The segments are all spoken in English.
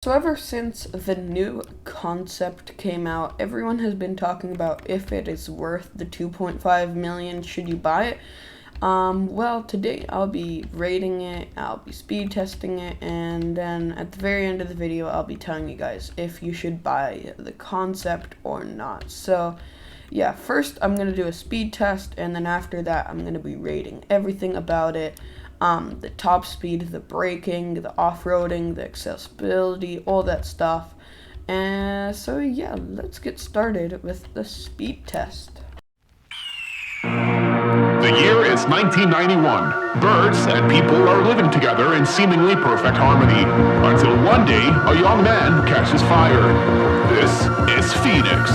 So ever since the new concept came out, everyone has been talking about if it is worth the 2.5 million, should you buy it? Well, today I'll be rating it, I'll be speed testing it, and then at the very end of the video, I'll be telling you guys if you should buy the concept or not. So, yeah, first I'm going to do a speed test, and then after that, I'm going to be rating everything about it. The top speed, the braking, the off-roading, the accessibility, all that stuff. And so yeah, let's get started with the speed test. The year is 1991. Birds and people are living together in seemingly perfect harmony, until one day a young man catches fire. This is Phoenix.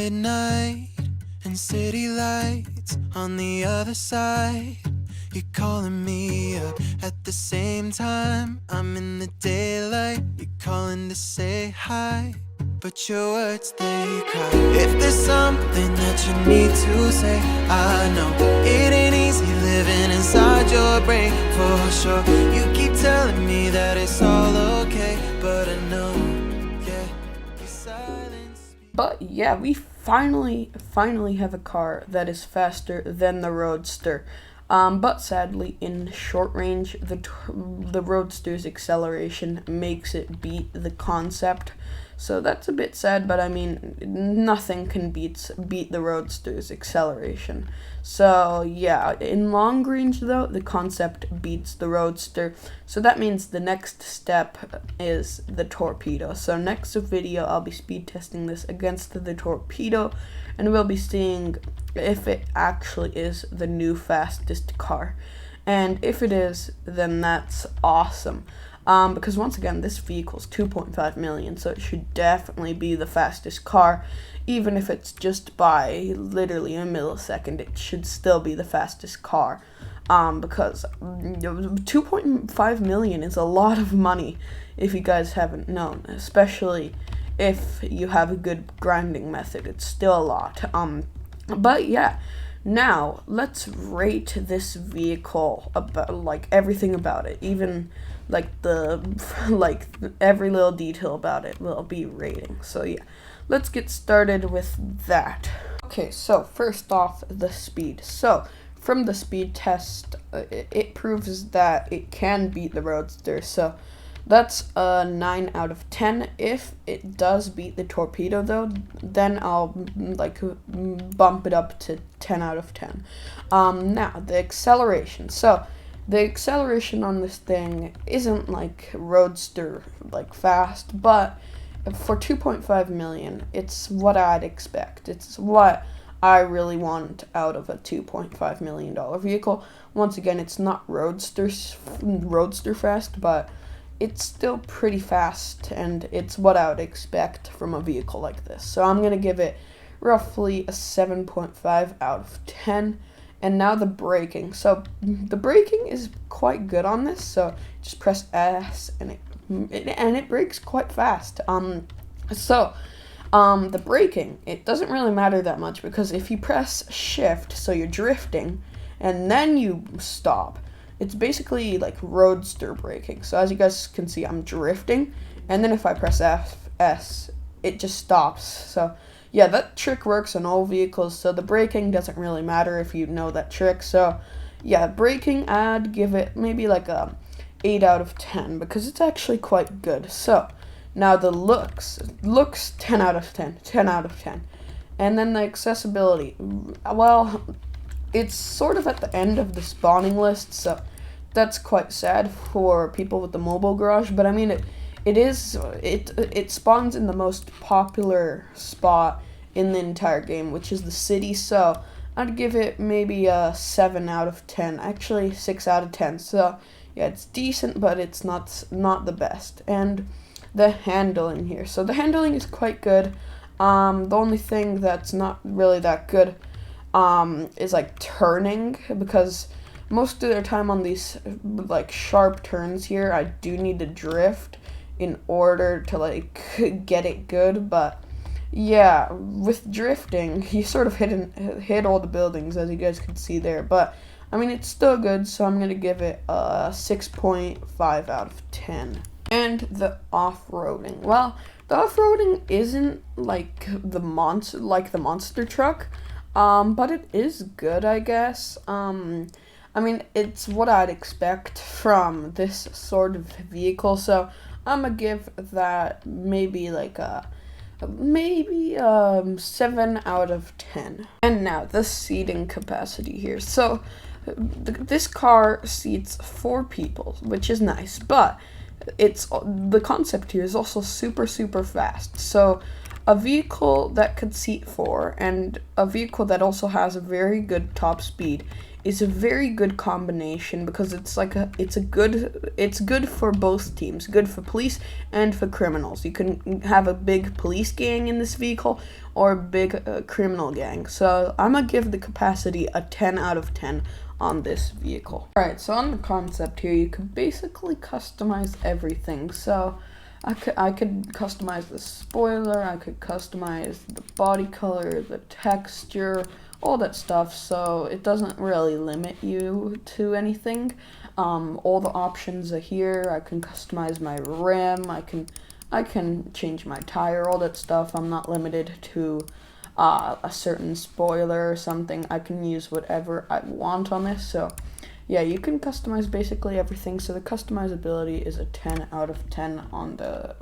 midnight and city lights on the other side. You're calling me up at the same time. I'm in the daylight. You're calling to say hi, but your words, they cry. If there's something that you need to say, I know it ain't easy living inside your brain, for sure. You keep telling me that it's all okay, but I know, yeah, your silence. But yeah, we finally have a car that is faster than the Roadster. But sadly, in short range, the Roadster's acceleration makes it beat the Concept. So that's a bit sad, but I mean, nothing can beat the Roadster's acceleration. So yeah, in long range though, the Concept beats the Roadster. So that means the next step is the Torpedo. So next video, I'll be speed testing this against the Torpedo, and we'll be seeing if it actually is the new fastest car. And if it is, then that's awesome. Because once again, this vehicle's 2.5 million, so it should definitely be the fastest car. Even if it's just by literally a millisecond, it should still be the fastest car. Because 2.5 million is a lot of money, if you guys haven't known, especially if you have a good grinding method. It's still a lot. But yeah, now let's rate this vehicle, about like everything about it, even like every little detail about it will be rating. So yeah, let's get started with that. Okay, so first off, the speed. So from the speed test, it proves that it can beat the Roadster. So that's a 9 out of 10. If it does beat the Torpedo though, then I'll bump it up to 10 out of 10. Now the acceleration. So the acceleration on this thing isn't like Roadster fast, but for 2.5 million, it's what I'd expect. It's what I really want out of a $2.5 million vehicle. Once again, it's not Roadster fast, but it's still pretty fast, and it's what I would expect from a vehicle like this. So I'm going to give it roughly a 7.5 out of 10. And now the braking. So the braking is quite good on this. So just press S, and it brakes quite fast. The braking, it doesn't really matter that much, because if you press shift, so you're drifting, and then you stop, it's basically like Roadster braking. So as you guys can see, I'm drifting, and then if I press S, it just stops. So yeah, that trick works on all vehicles, so the braking doesn't really matter if you know that trick. So yeah, braking, I'd give it maybe like a 8 out of 10, because it's actually quite good. So now the looks 10 out of 10, 10 out of 10. And then the accessibility, well, it's sort of at the end of the spawning list, so that's quite sad for people with the mobile garage. But I mean, it spawns in the most popular spot in the entire game, which is the city. So I'd give it maybe a 7 out of 10, actually 6 out of 10. So yeah, it's decent, but it's not the best. And the handling here, so the handling is quite good. The only thing that's not really that good is like turning, because most of the time on these like sharp turns here, I do need to drift in order to get it good. But yeah, with drifting, you sort of hit all the buildings, as you guys can see there. But I mean, it's still good, so I'm gonna give it a 6.5 out of 10. And the off-roading. Well, the off-roading isn't like the monster truck, but it is good, I guess. I mean, it's what I'd expect from this sort of vehicle, so I'm gonna give that maybe 7 out of 10. And now the seating capacity here. So this car seats 4 people, which is nice, but the Concept here is also super fast. So a vehicle that could seat 4 and a vehicle that also has a very good top speed is a very good combination, because it's good for both teams, good for police and for criminals. You can have a big police gang in this vehicle or a big criminal gang. So I'm gonna give the capacity a 10 out of 10 on this vehicle. Alright, so on the concept here, you could basically customize everything. So I could customize the spoiler, I could customize the body color, the texture, all that stuff, so it doesn't really limit you to anything. All the options are here. I can customize my rim, I can change my tire, all that stuff. I'm not limited to a certain spoiler or something. I can use whatever I want on this, so yeah, you can customize basically everything, so the customizability is a 10 out of 10 on the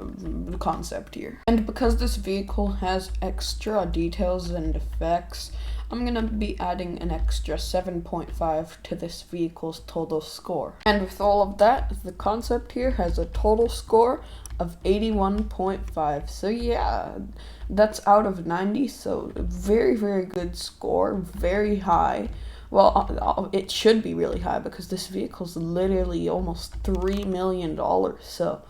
concept here. And because this vehicle has extra details and effects, I'm gonna be adding an extra 7.5 to this vehicle's total score. And with all of that, the concept here has a total score of 81.5. So yeah, that's out of 90, so very, very good score, very high. Well, it should be really high because this vehicle's literally almost $3 million. So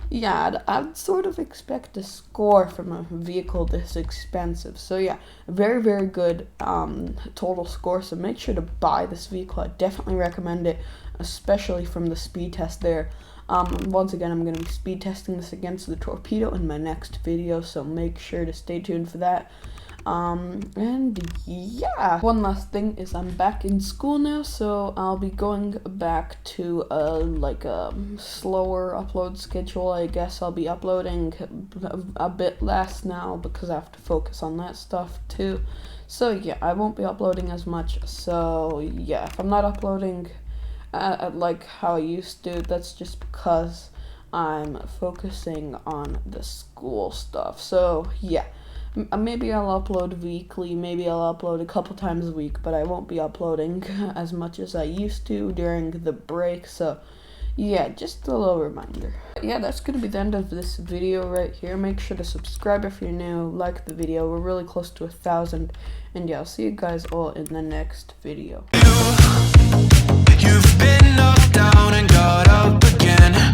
yeah, I'd sort of expect a score from a vehicle this expensive. So yeah, very, very good total score. So make sure to buy this vehicle. I definitely recommend it, especially from the speed test there. Once again, I'm going to be speed testing this against the Torpedo in my next video, so make sure to stay tuned for that. And yeah, one last thing is I'm back in school now, so I'll be going back to a slower upload schedule. I guess I'll be uploading a bit less now because I have to focus on that stuff too. So yeah, I won't be uploading as much. So yeah, if I'm not uploading like how I used to, that's just because I'm focusing on the school stuff. So yeah, maybe I'll upload weekly, maybe I'll upload a couple times a week, but I won't be uploading as much as I used to during the break. So yeah, just a little reminder. Yeah, that's gonna be the end of this video right here. Make sure to subscribe if you're new, like the video. We're really close to 1,000, and yeah, I'll see you guys all in the next video. You've been knocked down and got up again.